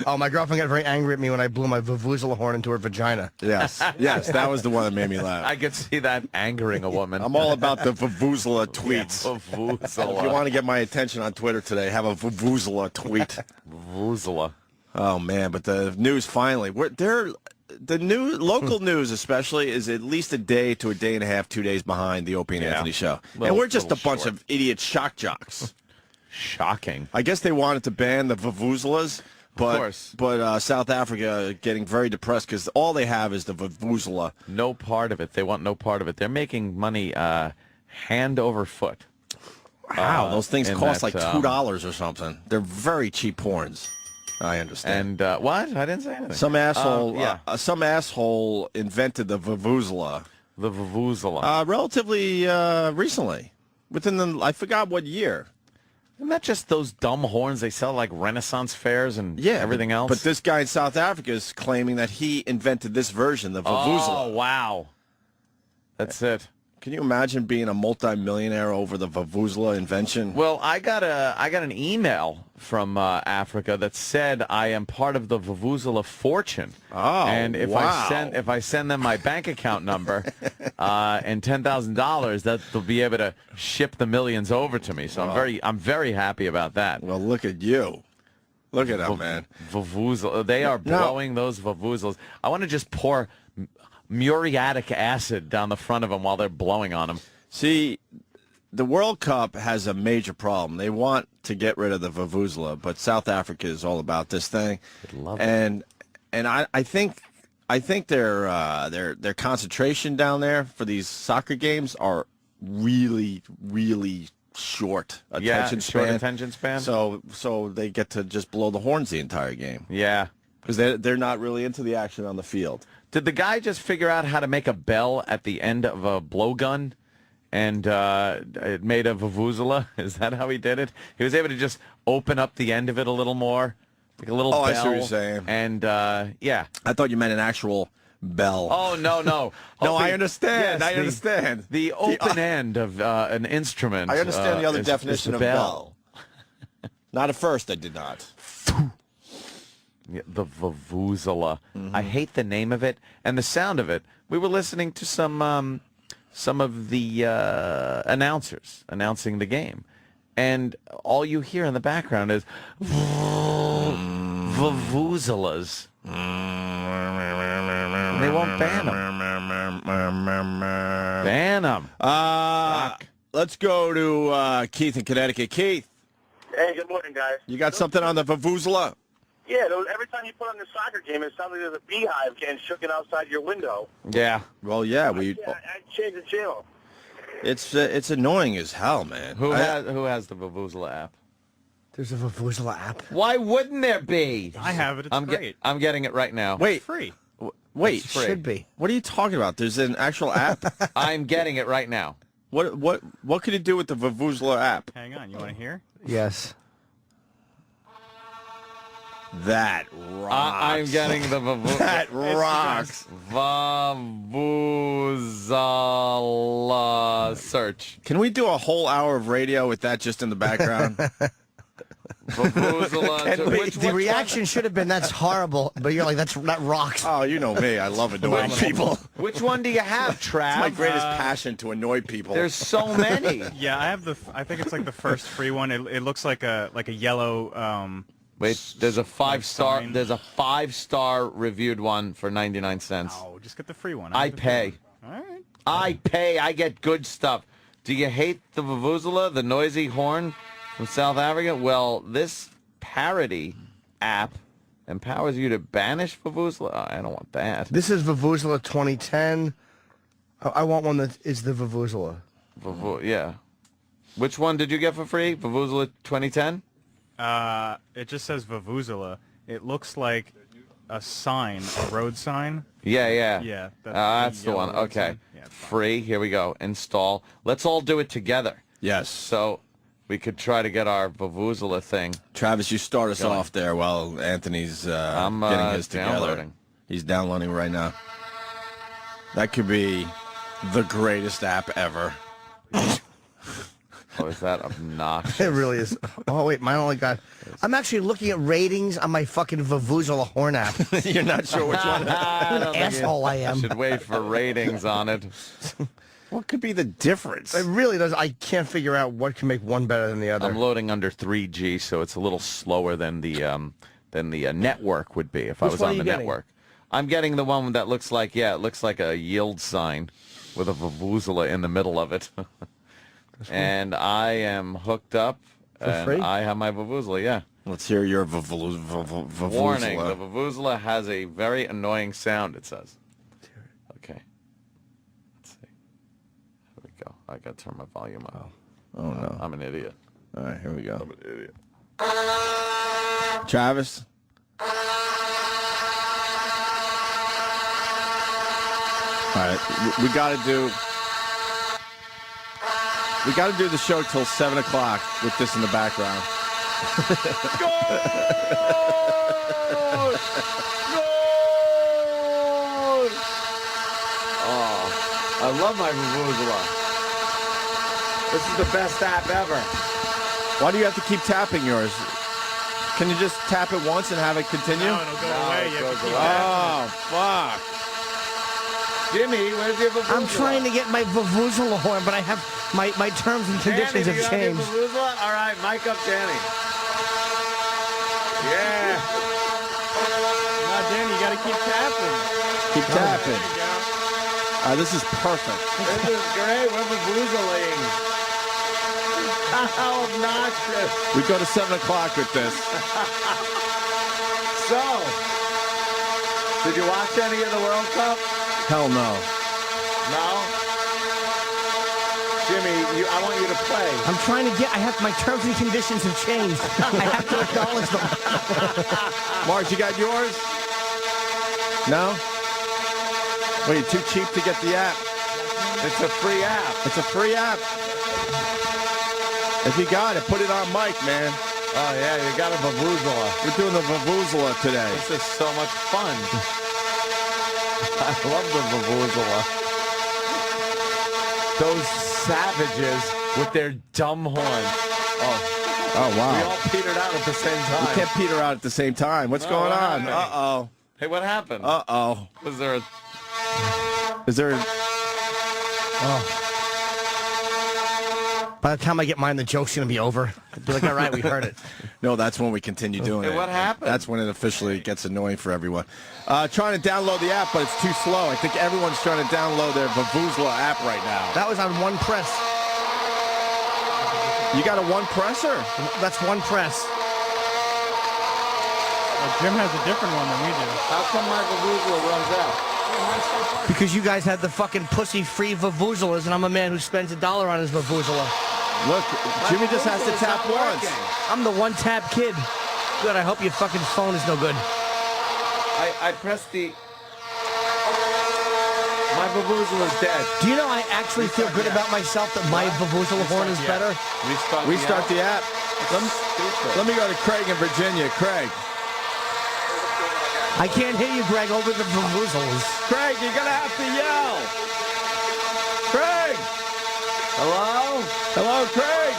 My girlfriend got very angry at me when I blew my Vuvuzela horn into her vagina. Yes, that was the one that made me laugh. I could see that angering a woman. I'm all about the Vuvuzela tweets. Yeah, Vuvuzela. If you want to get my attention on Twitter today, have a Vuvuzela tweet. Vuvuzela. Oh, man, but the news finally. The local news especially is at least a day to a day and a half, 2 days behind the Opie and Anthony show. And we're just a bunch of idiot shock jocks. Shocking. I guess they wanted to ban the Vuvuzelas, but South Africa getting very depressed because all they have is the Vuvuzela. No part of it. They want no part of it. They're making money hand over foot. Wow, those things cost that, like $2 or something. They're very cheap horns. I understand. And what? I didn't say anything. Some asshole invented the Vuvuzela. The Vuvuzela. Relatively recently, within I forgot what year. Isn't that just those dumb horns they sell like Renaissance fairs and everything else? But this guy in South Africa is claiming that he invented this version, the Vuvuzela. Oh, wow. That's it. Can you imagine being a multimillionaire over the Vuvuzela invention? Well, I got an email from Africa that said I am part of the Vuvuzela fortune. Oh, and if I send them my bank account number and $10,000, that they'll be able to ship the millions over to me. So I'm very happy about that. Well, look at you. Look at them, man. Vuvuzela. They are blowing those Vuvuzelas. I want to just pour muriatic acid down the front of them while they're blowing on them. See, the World Cup has a major problem. They want to get rid of the Vuvuzela, but South Africa is all about this thing. And I think their concentration down there for these soccer games are really, really short attention span. Short attention span. So they get to just blow the horns the entire game. Yeah. Because they're not really into the action on the field. Did the guy just figure out how to make a bell at the end of a blowgun and it made a Vuvuzela? Is that how he did it? He was able to just open up the end of it a little more, like a little bell. I see what you're saying. And, yeah. I thought you meant an actual bell. Oh, no. No, I understand. Yes, I understand. The open end of an instrument. I understand the other definition of bell. Not at first, I did not. Yeah, the Vuvuzela. I hate the name of it and the sound of it. We were listening to some of the announcers announcing the game, and all you hear in the background is Vuvuzelas. And they won't ban them. Ban them. Let's go to Keith in Connecticut. Keith. Hey, good morning, guys. You got something on the Vuvuzela? Yeah, every time you put on the soccer game, it sounds like there's a beehive getting shooken outside your window. Yeah. Well, yeah, I changed the channel. It's annoying as hell, man. Who has the Vuvuzela app? There's a Vuvuzela app. Why wouldn't there be? I have it. It's great. I'm getting it right now. Wait. It's free. Wait. It's free. Should be. What are you talking about? There's an actual app? I'm getting it right now. What can you do with the Vuvuzela app? Hang on. You want to hear? Yes. That rocks. I'm getting the Vuvuzela. That rocks. Vuvuzela search. Can we do a whole hour of radio with that just in the background? Vuvuzela. The reaction should have been, that's horrible, but you're like, that rocks. Oh, you know me. I love annoying people. Which one do you have, Trav? It's my greatest passion to annoy people. There's so many. Yeah, I have I think it's like the first free one. It looks like a yellow. Wait, there's a 5-star. sign. There's a 5-star reviewed one for 99 cents. Oh, just get the free one. I pay. All right. I pay. I get good stuff. Do you hate the Vuvuzela, the noisy horn from South Africa? Well, this parody app empowers you to banish Vuvuzela. Oh, I don't want that. This is Vuvuzela 2010. I want one that is the Vuvuzela. Yeah. Which one did you get for free? Vuvuzela 2010? It just says Vuvuzela. It looks like a sign, a road sign. Yeah. Yeah. That's the one. Okay. Yeah, free. Here we go. Install. Let's all do it together. Yes. So we could try to get our Vuvuzela thing. Travis, you start us off there while Anthony's getting his together. Downloading. He's downloading right now. That could be the greatest app ever. Oh, is that obnoxious? It really is. Oh, wait, mine only got... I'm actually looking at ratings on my fucking Vuvuzela horn app. You're not sure which one. Asshole I am. Should wait for ratings on it. What could be the difference? It really does. I can't figure out what can make one better than the other. I'm loading under 3G, so it's a little slower than the network would be if I Which was one are on you the getting? network. I'm getting the one that looks like, it looks like a yield sign with a Vuvuzela in the middle of it. And I am hooked up, and free? I have my Vuvuzela, yeah. Let's hear your Vuvuzela. Warning, the Vuvuzela has a very annoying sound, it says. Okay. Let's see. Here we go. I got to turn my volume up. Oh, no. I'm an idiot. All right, here we go. I'm an idiot. Travis? All right, we got to do the show till 7 o'clock with this in the background. Oh, I love my Vuvuzela. This is the best app ever. Why do you have to keep tapping yours? Can you just tap it once and have it continue? No, it'll go away. You have to keep Oh, fuck. Jimmy, where's your Vuvuzela? I'm trying to get my Vuvuzela horn, but I have my terms and conditions Danny, do have you changed. Have your Vuvuzela? All right, mic up, Danny. Yeah. Now, Danny, you got to keep tapping. Keep tapping. There you go. This is perfect. This is great. We're Vuvuzelaing. How obnoxious. We go to 7 o'clock with this. So, did you watch any of the World Cup? Hell no. No? Jimmy, I want you to play. I'm trying to get. My terms and conditions have changed. I have to acknowledge them. Mark, you got yours? No? Well, you're too cheap to get the app. It's a free app. It's a free app. If you got it, put it on mic, man. Oh, yeah, you got a Vuvuzela. We're doing the Vuvuzela today. This is so much fun. I love the Vuvuzela. Those savages with their dumb horns. Oh, wow. We all petered out at the same time. We can't peter out at the same time. What's going what on? happened? Uh-oh. Hey, what happened? Uh-oh. Was there a... Is there a... By the time I get mine, the joke's going to be over. I'll be like, all right, we heard it. No, that's when we continue doing Hey, it. what happened? That's when it officially gets annoying for everyone. Trying to download the app, but it's too slow. I think everyone's trying to download their Vuvuzela app right now. That was on one press. You got a one presser? That's one press. Jim has a different one than we do. How come my Vuvuzela runs out? Because you guys had the fucking pussy-free Vuvuzelas, and I'm a man who spends $1 on his Vuvuzela. Look, Jimmy just has to tap once. I'm the one-tap kid. Good, I hope your fucking phone is no good. I pressed the... My Vuvuzela's dead. Do you know I actually feel good about myself that my Vuvuzela horn is better? Restart the app. Let me go to Craig in Virginia. Craig. I can't hear you, Greg, over the Vuvuzelas. Craig, you're going to have to yell. Craig. Hello? Hello, Craig.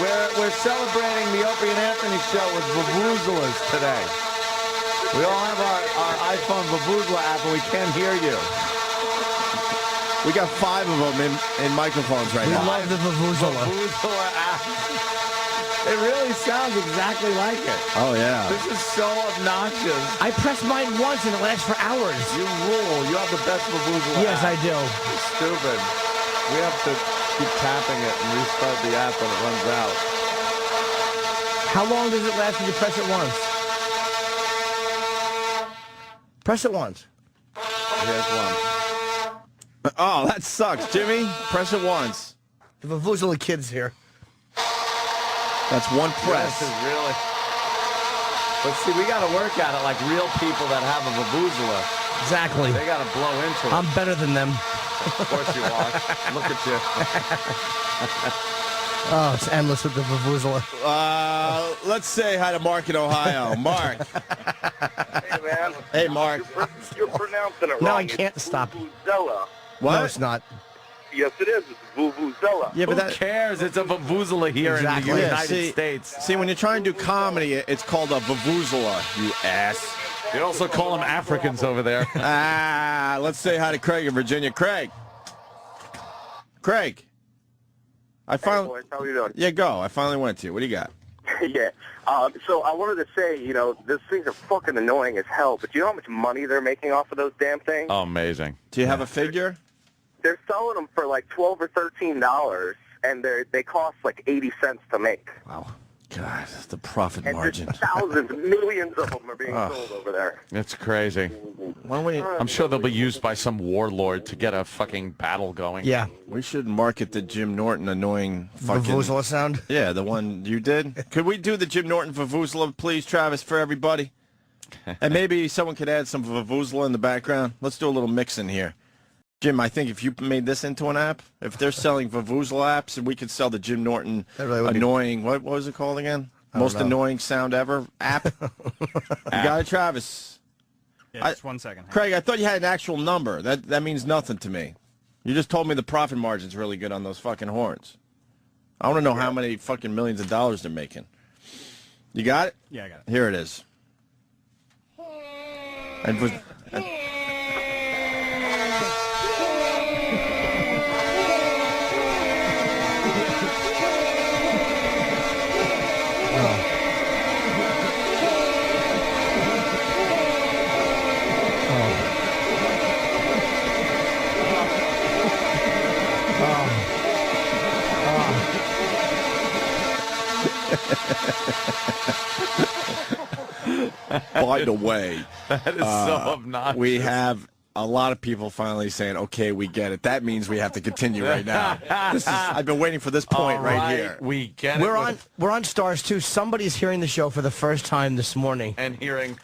We're celebrating the Opie and Anthony show with Vuvuzelas today. We all have our iPhone Vuvuzela app, and we can't hear you. We got 5 of them in microphones right We now. love the Vuvuzela. Vuvuzela app. It really sounds exactly like it. Oh, yeah. This is so obnoxious. I press mine once and it lasts for hours. You rule. You have the best Vuvuzela Yes, app. I do. It's stupid. We have to keep tapping it and restart the app when it runs out. How long does it last when you press it once? Press it once. Here's one. Oh, that sucks, Jimmy. Press it once. The Vuvuzela kid's here. That's one press. This is really... But see, we got to work at it like real people that have a Vuvuzela. Exactly. They got to blow into it. I'm better than them. Of course you are. Look at you. Oh, it's endless with the Vuvuzela. Let's say hi to Mark in Ohio. Mark. Hey, man. Hey, Mark. You're pronouncing it wrong. No, I can't stop. Vuvuzela. What? No, it's not. Yes, it is. It's Vuvuzela. Yeah, Who but cares? It's a vuvuzela here Exactly. in the Yeah, United States. See, when you're trying to do comedy, it's called a vuvuzela, you ass. They also call them Africans over there. Let's say hi to Craig in Virginia. Craig. I finally. Hey, boys, how are you doing? Yeah, go. I finally went to you. What do you got? Yeah. So I wanted to say, those things are fucking annoying as hell, but you know how much money they're making off of those damn things? Oh, amazing. Do you have a figure? They're selling them for like $12 or $13, and they cost like 80 cents to make. Wow. God, the profit And margin. just thousands, millions of them are being sold over there. It's crazy. Why don't we? I'm sure they'll be used by some warlord to get a fucking battle going. Yeah. We should market the Jim Norton annoying fucking. Vuvuzela sound. Yeah, the one you did. Could we do the Jim Norton Vuvuzela, please, Travis, for everybody? And maybe someone could add some Vuvuzela in the background. Let's do a little mixing here. Jim, I think if you made this into an app, if they're selling Vuvuzela apps, and we could sell the Jim Norton annoying, what was it called again? Most annoying sound ever app? You got it, Travis? Yeah, just 1 second. Craig, I thought you had an actual number. That means nothing to me. You just told me the profit margin's really good on those fucking horns. I want to know how many fucking millions of dollars they're making. You got it? Yeah, I got it. Here it is. By the way, That is so obnoxious. we have a lot of people finally saying, okay, we get it. That means we have to continue right now. I've been waiting for this point All right here. We get it. We're on Stars 2. Somebody's hearing the show for the first time this morning. And hearing.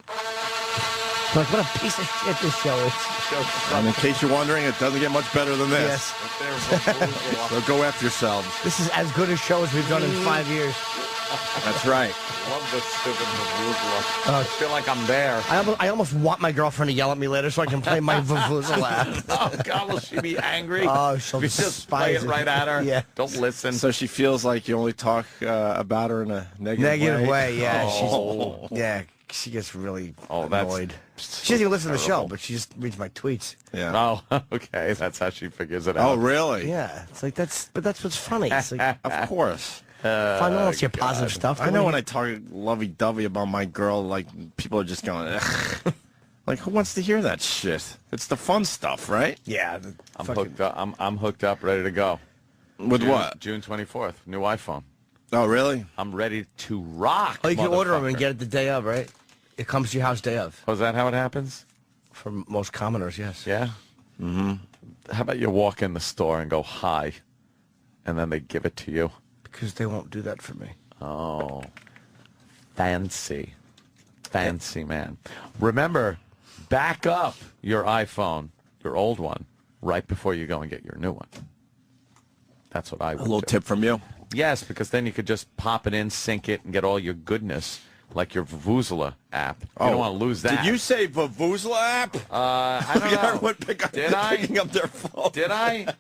Like, what a piece of shit this show is. And in case you're wondering, it doesn't get much better than this. Yes. So go after yourselves. This is as good a show as we've done in 5 years. That's right. Love this stupid vuvuzela. I feel like I'm there. I almost want my girlfriend to yell at me later so I can play my Vuvuzela. Oh, God, will she be angry? Oh, she'll We just play it despise it. right at her. Yeah. Don't listen. So she feels like you only talk about her in a negative way, yeah. Oh. She gets really that's annoyed. She doesn't even listen to the show, but she just reads my tweets. Yeah. Oh, okay. That's how she figures it out. Oh, really? Yeah, it's like that's what's funny. It's like Of course. I don't want to hear positive stuff. I know when I talk lovey-dovey about my girl, like, people are just going, ugh. Like, who wants to hear that shit? It's the fun stuff, right? Yeah, I'm hooked up. I'm hooked up, ready to go. With what? June 24th, new iPhone. Oh, really? I'm ready to rock. Oh, you can order them motherfucker. and get it the day of, right? It comes to your house day of. Oh, is that how it happens? For most commoners, yes. Yeah. Mm-hmm. How about you walk in the store and go hi, and then they give it to you? Because they won't do that for me. Oh, fancy man. Remember, back up your iPhone, your old one, right before you go and get your new one. That's what I would A little do. tip from you. Yes, because then you could just pop it in, sync it, and get all your goodness, like your Vuvuzela app. You don't want to lose that. Did you say Vuvuzela app? I don't know. Everyone picking up their phone. Did I?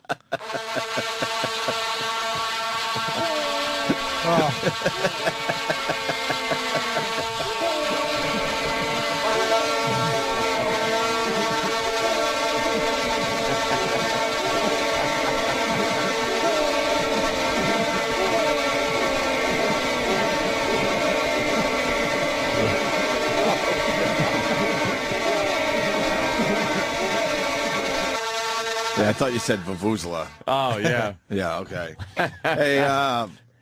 Yeah, I thought you said Vuvuzela. Oh, yeah. Yeah, okay. Hey,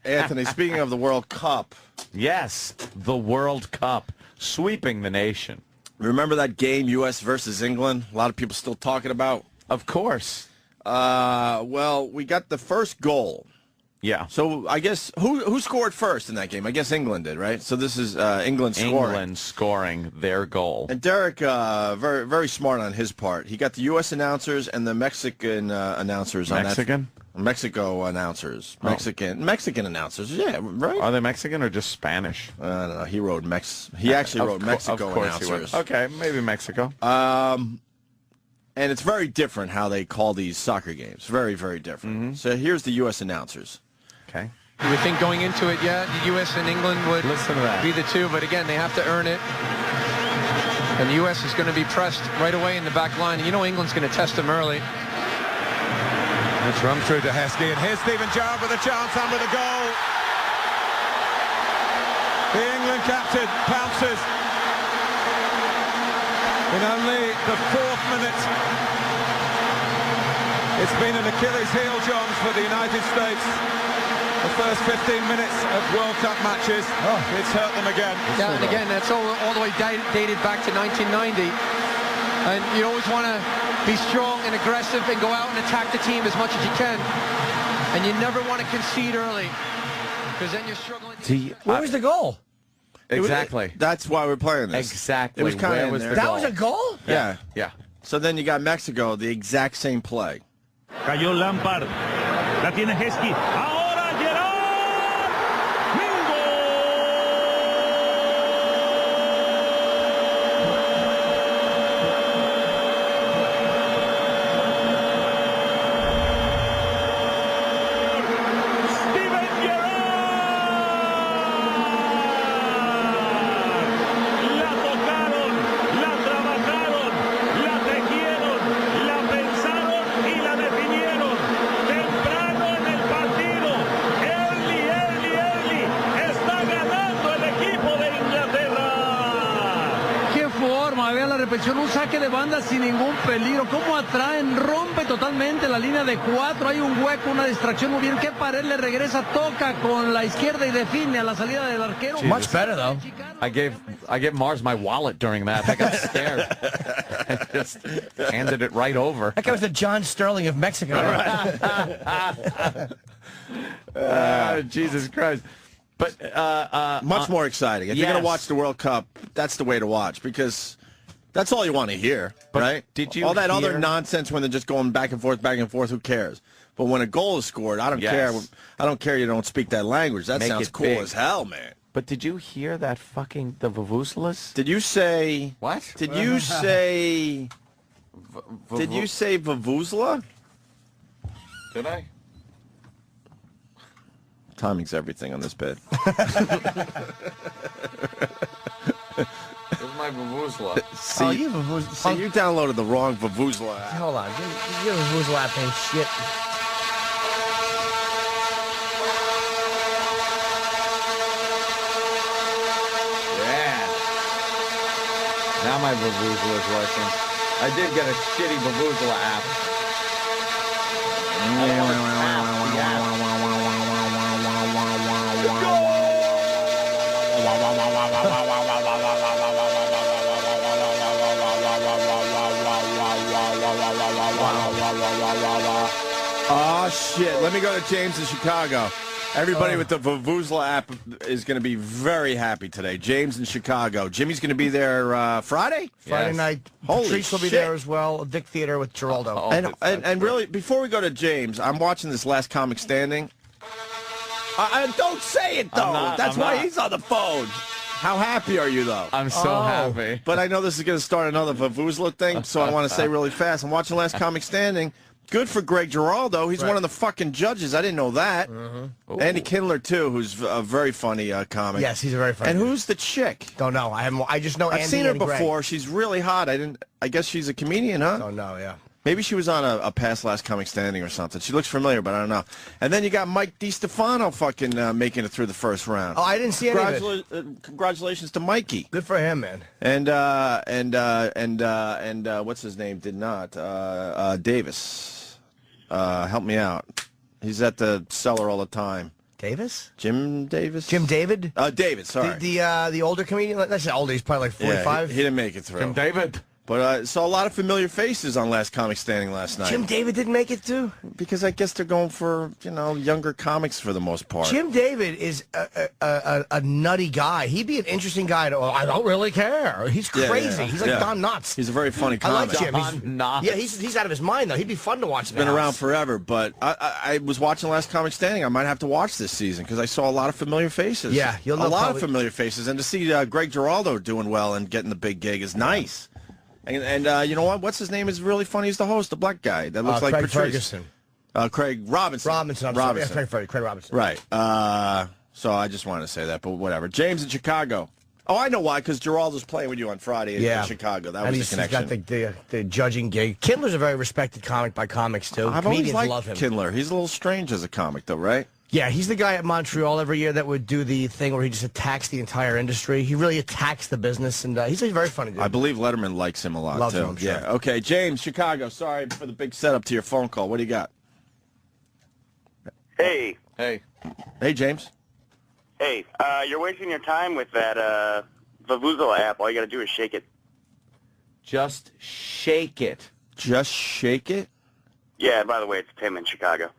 Anthony, speaking of the World Cup, Yes, the World Cup, sweeping the nation. remember that game, U.S. versus England? A lot of people still talking about. Of course. Well, we got the first goal. Yeah. So I guess who scored first in that game? I guess England did, right? So this is England scoring. England scoring their goal. And Derek, very very smart on his part. He got the U.S. announcers and the Mexican announcers on that. Mexico announcers. Mexican announcers. Yeah, right? Are they Mexican or just Spanish? I don't know. He wrote He actually wrote Mexico of course announcers. He would. Okay, maybe Mexico. And it's very different how they call these soccer games. Very, very different. So here's the U.S. announcers. Okay. You would think going into it, yeah, the U.S. and England would Listen to that. be the two, but again, they have to earn it. And the U.S. is going to be pressed right away in the back line. And you know England's going to test them early. It's run through to Heskey, and here's Stephen Gerrard with a chance and with a goal. The England captain pounces in only the 4th minute. It's been an Achilles heel, John, for the United States. The first 15 minutes of World Cup matches, it's hurt them again. Yeah, and again, that's all the way dated back to 1990. And you always want to be strong and aggressive and go out and attack the team as much as you can. And you never want to concede early, because then you're struggling. Where was the goal? Exactly. That's why we're playing this. Exactly. It was kind of the That was a goal? Yeah. Yeah. So then you got Mexico, the exact same play. Cayó Lampard. La tiene Heskey. Ahora Gerard. Bingo. Steven Gerrard. La tocaron, la trabajaron, la tejieron, la pensaron y la definieron. Temprano en el partido. Early. Está ganando el equipo de Inglaterra. ¡Qué forma! Vea la repetición, un saque de banda sin ningún peligro. ¿Cómo atraen? Rompe totalmente la línea de 4. Hay un hueco, una distracción. Muy bien, que Pared le regresa, toca con la izquierda y define a la salida del arquero. Much better, though. I gave Mars my wallet during that. I got scared. I just handed it right over. That guy was the John Sterling of Mexico. Jesus Christ. But Much more exciting. If you're going to watch the World Cup, that's the way to watch, because that's all you want to hear, right? did you all that hear- other nonsense when they're just going back and forth, who cares? But when a goal is scored, I don't care. I don't care you don't speak that language. That Make sounds it cool big. as hell, man. But did you hear that fucking the Vuvuzelas? Did you say What? Did you say Did you say Vuvuzela? Did I? Timing's everything on this bit. Where's my Vuvuzela? See, Oh, you Vuvuzela. see, you downloaded the wrong Vuvuzela app. Hold on. Give a Vuvuzela app ain't shit. Yeah. Now my Vuvuzela is working. I did get a shitty Vuvuzela app. I wanna tap the app. Oh, shit. Let me go to James in Chicago. Everybody with the Vuvuzela app is going to be very happy today. James in Chicago. Jimmy's going to be there Friday? Friday Yes. night. Holy Patrice will be shit. there as well. Dick Theater with Geraldo. Oh, And really, before we go to James, I'm watching this Last Comic Standing. Don't say it, though. That's I'm why not. he's on the phone. How happy are you, though? I'm so happy. But I know this is going to start another Vuvuzela thing, so I want to say really fast. I'm watching Last Comic Standing. Good for Greg Giraldo. He's one of the fucking judges. I didn't know that. Andy Kindler, too, who's a very funny comic. Yes, he's a very funny. And who's the chick? Don't know. I just know I've Andy seen her and Greg. before. She's really hot. I guess she's a comedian, huh? Don't know, yeah. Maybe she was on a past Last Comic Standing or something. She looks familiar, but I don't know. And then you got Mike DiStefano fucking making it through the first round. Oh, I didn't see any of it. Congratulations to Mikey. Good for him, man. And what's his name? Did not Davis. Help me out. He's at the cellar all the time. Davis? Jim Davis? Jim David? David, sorry. The older comedian? Let's say older. He's probably like 45. Yeah, he didn't make it through. Jim David. But I saw a lot of familiar faces on Last Comic Standing last night. Jim David didn't make it too? Because I guess they're going for, younger comics for the most part. Jim David is a nutty guy. He'd be an interesting guy to, I don't really care. He's crazy. He's like Don Knotts. He's a very funny I like comic. Jim. Don Knotts. Yeah, he's out of his mind, though. He'd be fun to watch. He's been around forever, but I was watching Last Comic Standing. I might have to watch this season because I saw a lot of familiar faces. Yeah, you'll know a lot probably- of familiar faces. And to see Greg Giraldo doing well and getting the big gig is nice. And you know what? What's his name is really funny. He's the host, the black guy that looks like Craig Patrice. Ferguson. Craig Robinson. Robinson. Yeah, Craig Robinson. Right. So I just wanted to say that, but whatever. James in Chicago. Oh, I know why, because Geraldo's playing with you on Friday in Chicago. That was the connection. He's got the judging gig. Kindler's a very respected comic by comics, too. I've Comedians always love him. liked Kindler. He's a little strange as a comic, though, right? Yeah, he's the guy at Montreal every year that would do the thing where he just attacks the entire industry. He really attacks the business, and he's a very funny dude. I believe Letterman likes him a lot, Loves too. him, I'm sure. Yeah, okay. James, Chicago, sorry for the big setup to your phone call. What do you got? Hey. Hey. Hey, James. Hey, you're wasting your time with that Vuvuzela app. All you got to do is shake it. Just shake it. Just shake it? Yeah, by the way, it's Tim in Chicago.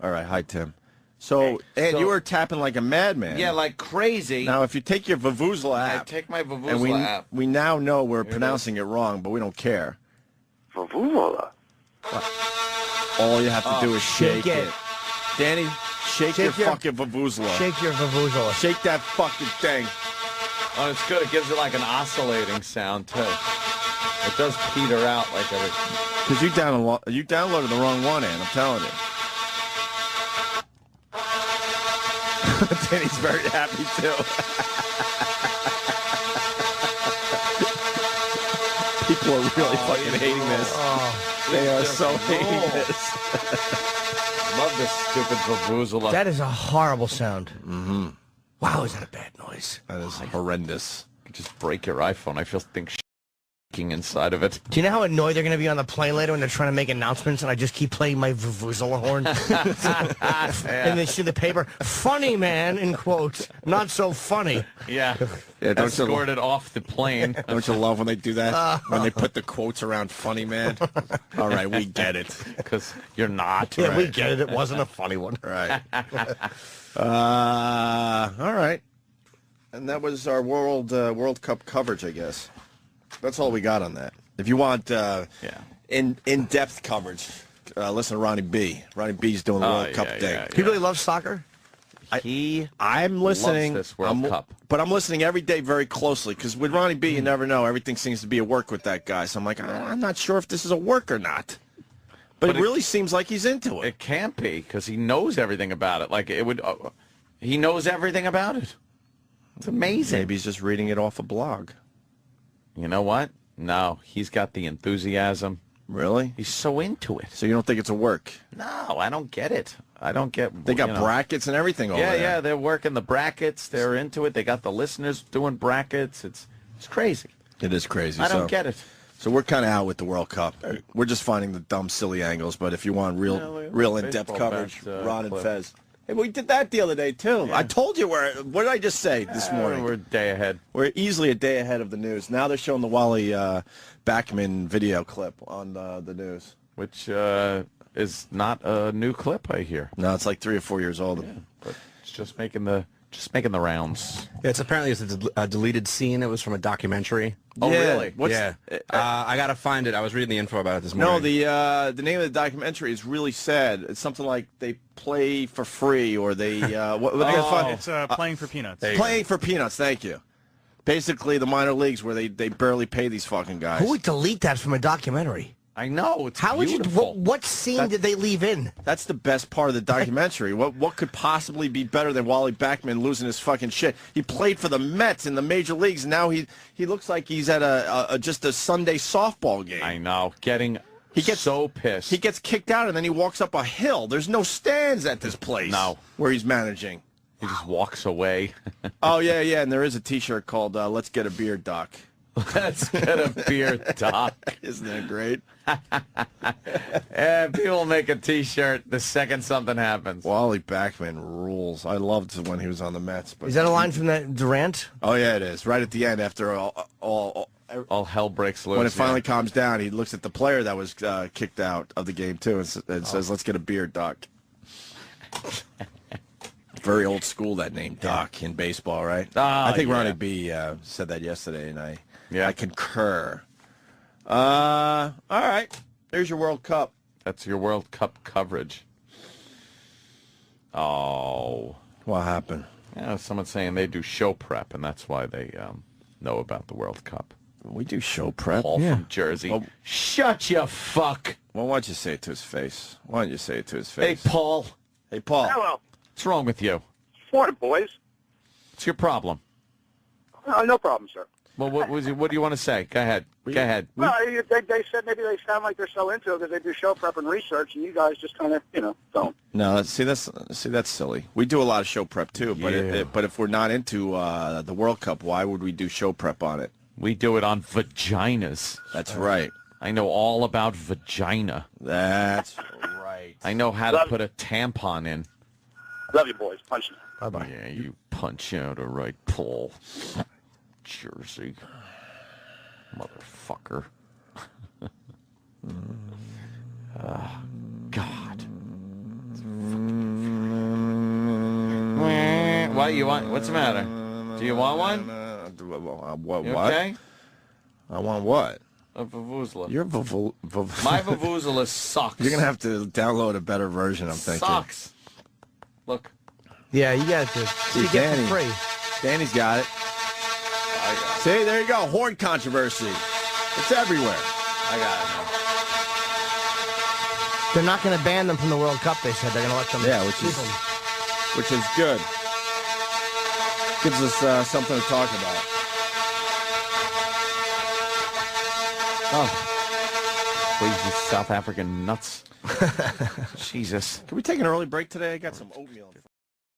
All right, hi, Tim. So, and you were tapping like a madman. Yeah, like crazy. Now, if you take your Vuvuzela app... I take my Vuvuzela and app. we now know we're pronouncing it wrong, but we don't care. Vuvuzela? All you have to do is shake it. Danny, shake your fucking Vuvuzela. Shake your Vuvuzela. Shake that fucking thing. Oh, it's good. It gives it like an oscillating sound, too. It does peter out like every... Because you downloaded the wrong one, Ann, I'm telling you. Danny's very happy, too. People are really fucking hating this. They are so hating this. Love this stupid Vuvuzela. That is a horrible sound. Mm-hmm. Wow, is that a bad noise? That is horrendous. You just break your iPhone. I feel things shaking inside of it. Do you know how annoyed they're going to be on the plane later when they're trying to make announcements and I just keep playing my Vuvuzela horn? And they see the paper, funny man, in quotes, not so funny. Yeah. Don't escorted off the plane. Don't you love when they do that? When they put the quotes around funny man? All right, we get it. Because you're not. Yeah, right. we get it. It wasn't a funny one. Right. All right. And that was our World Cup coverage, I guess. That's all we got on that. If you want in-depth coverage, listen to Ronnie B. Ronnie B's doing the World Cup thing. He really loves soccer? I'm listening. Loves this World Cup. But I'm listening every day very closely because with Ronnie B, you never know. Everything seems to be a work with that guy. So I'm like, I'm not sure if this is a work or not. But it really seems like he's into it. It can't be because he knows everything about it. Like it would. He knows everything about it. It's amazing. Maybe he's just reading it off a blog. You know what? No, he's got the enthusiasm. Really? He's so into it. So you don't think it's a work? No, I don't get it. I don't get. They got brackets and everything over there. Yeah, they're working the brackets. They're into it. They got the listeners doing brackets. It's crazy. It is crazy. I don't get it. So we're kind of out with the World Cup. We're just finding the dumb, silly angles. But if you want real in-depth coverage, Ron and Fez. Hey, we did that the other day, too. Yeah. I told you what did I just say this morning? We're a day ahead. We're easily a day ahead of the news. Now they're showing the Wally Backman video clip on the news. Which is not a new clip, I hear. No, it's like 3 or 4 years old. Yeah, but it's just making the rounds. Yeah, it's apparently a deleted scene. It was from a documentary. Oh, really? I gotta find it. I was reading the info about it this morning. No, the name of the documentary is really sad. It's something like they play for free, or they It's Playing for Peanuts. Playing for Peanuts. Thank you. Basically, the minor leagues where they barely pay these fucking guys. Who would delete that from a documentary? I know. It's How beautiful. would you? What scene did they leave in? That's the best part of the documentary. What could possibly be better than Wally Backman losing his fucking shit? He played for the Mets in the major leagues, and now he looks like he's at just a Sunday softball game. I know. He gets so pissed. He gets kicked out, and then he walks up a hill. There's no stands at this place. No. Where he's managing. He just walks away. Oh, yeah, and there is a T-shirt called Let's Get a Beer, Doc. Let's get a beer, Doc. Isn't that great? Yeah, people make a T-shirt the second something happens. Wally Backman rules. I loved when he was on the Mets. But is that a line from that Durant? Oh, yeah, it is. Right at the end after all hell breaks loose. When it finally calms down, he looks at the player that was kicked out of the game, too, and says, let's get a beer, Doc. Very old school, that name, Doc, in baseball, right? I think Ronnie B said that yesterday, and I concur. All right. There's your World Cup. That's your World Cup coverage. Oh. What happened? Yeah, someone's saying they do show prep, and that's why they know about the World Cup. We do show prep. Paul from Jersey. Well, shut your fuck. Well, why don't you say it to his face? Why don't you say it to his Hey, face? Paul. Hey, Paul. Hello. What's wrong with you? Morning, boys. What's your problem? No problem, sir. Well, what do you want to say? Go ahead. Go ahead. Well, they said maybe they sound like they're so into it because they do show prep and research, and you guys just kind of, don't. No, that's silly. We do a lot of show prep too, but if we're not into the World Cup, why would we do show prep on it? We do it on vaginas. That's right. I know all about vagina. That's right. I know how to put a tampon in. Love you, boys. Punch you. Bye-bye. Yeah, you punch out, all right, Paul. Jersey. Motherfucker. God. What you want? What's the matter? Do you want one? What? You okay? I want what? A Vuvuzela. Your My Vuvuzela sucks. You're gonna have to download a better version. I'm thinking. Sucks. Look. Yeah, you got to. See, You get it Danny. for free. Danny's got it. I got it. See, there you go. Horn controversy. It's everywhere. I got it. They're not going to ban them from the World Cup, they said. They're going to let them keep them. Which is good. Gives us something to talk about. Oh. Please, South African nuts. Jesus. Can we take an early break today? I got some oatmeal.